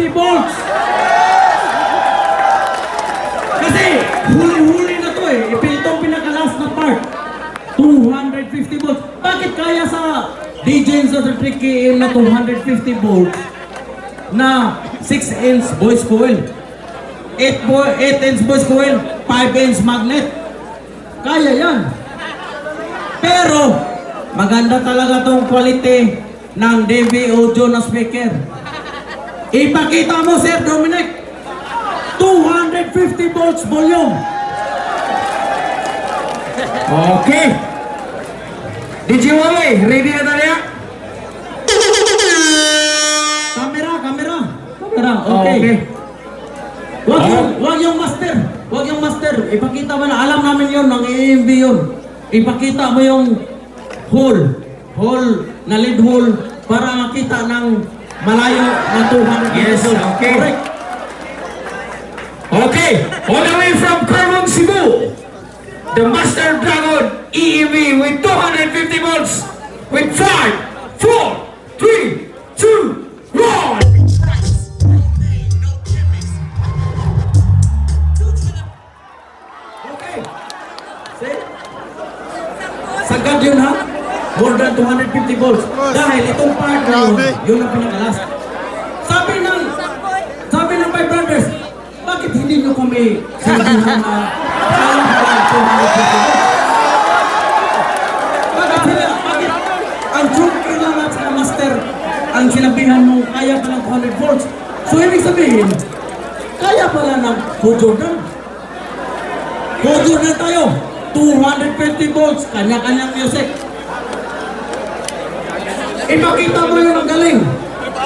volts. Kasi huli-huli na to eh. Itong pinaka-last na part. 250 volts. Bakit kaya sa DJ sa Tricky na 250 volts na 6-inch voice coil? 8-inch voice coil, 5-inch magnet. Kaya yan. Pero maganda talaga tong quality ng DV audio na speaker. Ipakita mo, Sir Dominic. 250 volts volume. Okay. DJ Wally, ready na tayo? Camera. Okay. Wag yung master. Wag yung master. Ipakita mo na. Alam namin yun. Ang EMB yun. Ipakita mo yung hole na lead hole para makita ng malayo na 200 Yes, volts. okay. Correct. Okay, all the way from Carmon, Cebu, the Master Dragon EEV with 250 volts with 5, 4, 3, 2, 1. Okay. See? Sagad yun ha? More than 250 volts. Dahil itong part na yun ang pinaka-last. Sabi ng Five Brothers, bakit hindi nyo kami sinabihan na kaya pala 250 volts? Bakit ang joker lang at saka master ang sinabihan mo kaya pala 200 volts? So ibig sabihin, kaya pala ng Jordan. Jordan tayo, 250 volts, kanya-kanyang music. Ipakita mo yung ang galing.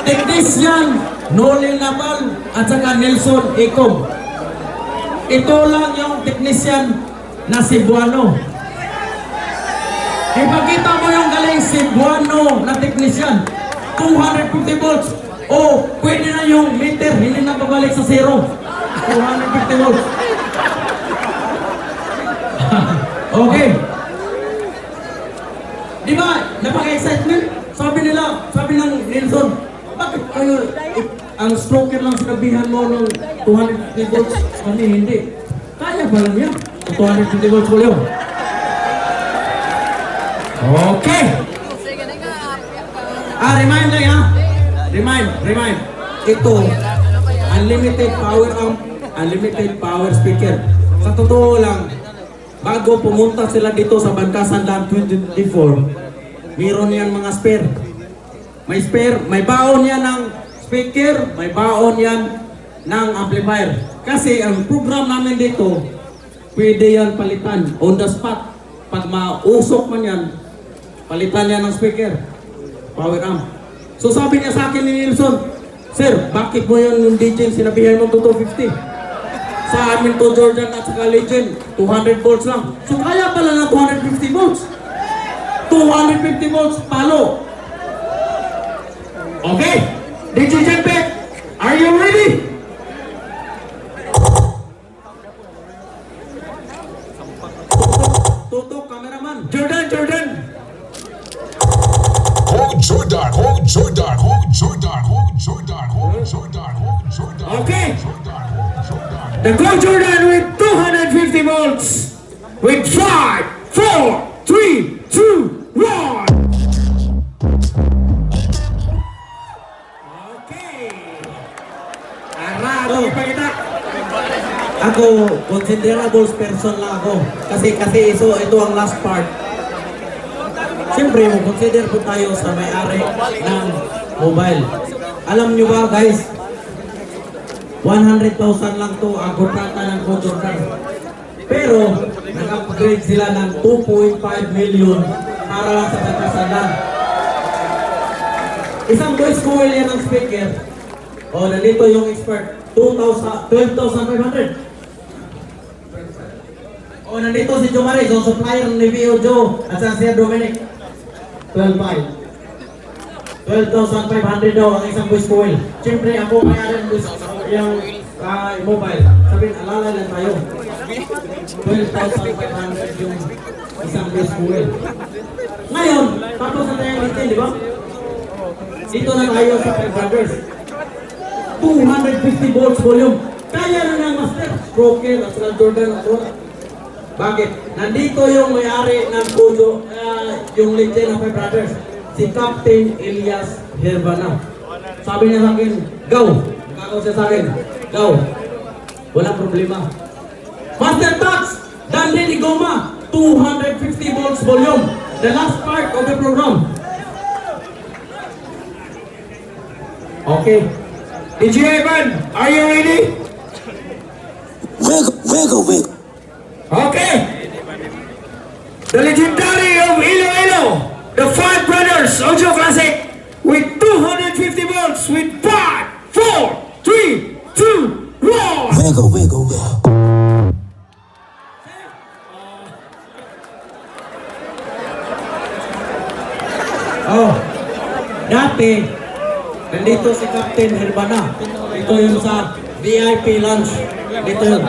Technician Nolin Naval at saka Nelson Icom. Ito lang yung technician na Cebuano. Ipakita mo yung galing Cebuano na technician. 250 volts. O, pwede na yung meter, hindi na babalik sa zero. 250 volts. Okay. Di ba, napaka-excitement? Sabi ng Nelson, bakit kayo, ang stroker lang sinabihan mo ng 250 volts, kami hindi. Kaya ba lang yan? 250 volts volume. Okay. Remind lang ha. Remind. Ito, unlimited power amp, unlimited power speaker. Sa totoo lang, bago pumunta sila dito sa Bangkasan Dam 2024, meron yan mga spare. May spare, may baon yan ng speaker, may baon yan ng amplifier. Kasi ang program namin dito, pwede yan palitan on the spot. Pag mausok man yan, palitan yan ng speaker, power amp. So sabi niya sa akin ni Nelson, Sir, bakit mo yung DJ sinabihan mo 250? Sa amin to Jordan at saka Legend, 200 volts lang. So kaya pala na 250 volts. 250 volts, palo. Okay, DJ Jetpack, are you ready? Tutok, cameraman. Jordan. Okay. The Go Jordan with 250 volts with 5, 4, 3, 2, 1. Okay. Arado, ipakita. Ako, considerable person lang ako. Kasi ito ang last part. Siyempre, consider po tayo sa may-ari ng mobile. Alam nyo ba guys, 100,000 lang to ang kontrata ng Jordan. Pero, nag-upgrade sila ng 2.5 million para lang sa Bangkasan. Isang voice coil yan ng speaker. O, nandito yung expert. 12,500. O, nandito si Joe Maris, yung supplier ng Niveo Joe at sa Sir Dominic. 12,500 daw ang isang voice coil. Siyempre, ako kaya rin yung mobile. Sabihin, alala lang tayo. 12,500 yung isang voice coil. Ngayon, tapos na tayo natin, di ba? Dito na tayo sa Five Brothers. 250 volts volume. Kaya na ng master. Stroker at saka Jordan at saka. Bakit? Nandito yung may-ari ng puso, yung legend ng Five Brothers. Si Captain Elias Herbana. Sabi niya sa akin, go! Nakakaw siya sa akin, go! Walang problema. Master Tax, Danley Goma, 250 volts volume. The last part of the program. Okay. DJ Evan, are you ready? Wiggle. Okay. The legendary of Iloilo, the Five Brothers Audio Classic with 250 volts with 5, 4, 3, 2, 1. Wiggle. Oh, dati, nandito si Captain Herbana. Ito yung sa VIP lunch. Dito yun.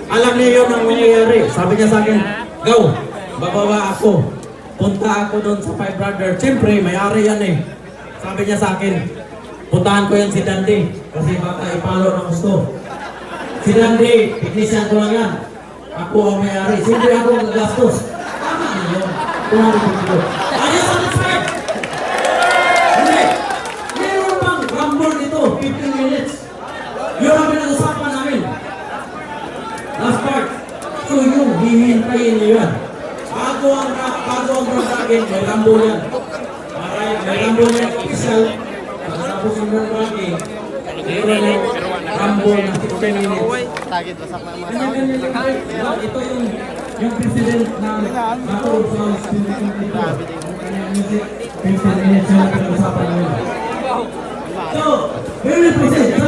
Alam niya yun ang mangyayari. Sabi niya sa akin, go, bababa ako. Punta ako doon sa Five Brothers. Siyempre, may-ari yan eh. Sabi niya sa akin, puntahan ko yan si Dandy. Kasi baka ipalo ng gusto. Si Dandy, technician ko lang yan. Ako ang may-ari. Siyempre ako ang gagastos. Tama na yun. 250. Are you satisfied? Hindi. Meron pang rumble dito. 15 minutes. Yun ang pinag-usapan namin. Last part. So yung hihintayin niyo yan. Bago ang broadcasting, may rumble yan. May rumble yan official. Tapos yung broadcasting, meron yung rumble na 15 minutes. Ito yung president ng Nato Sounds 2022. 15 minutes yung pinag-usapan namin. So, we will proceed.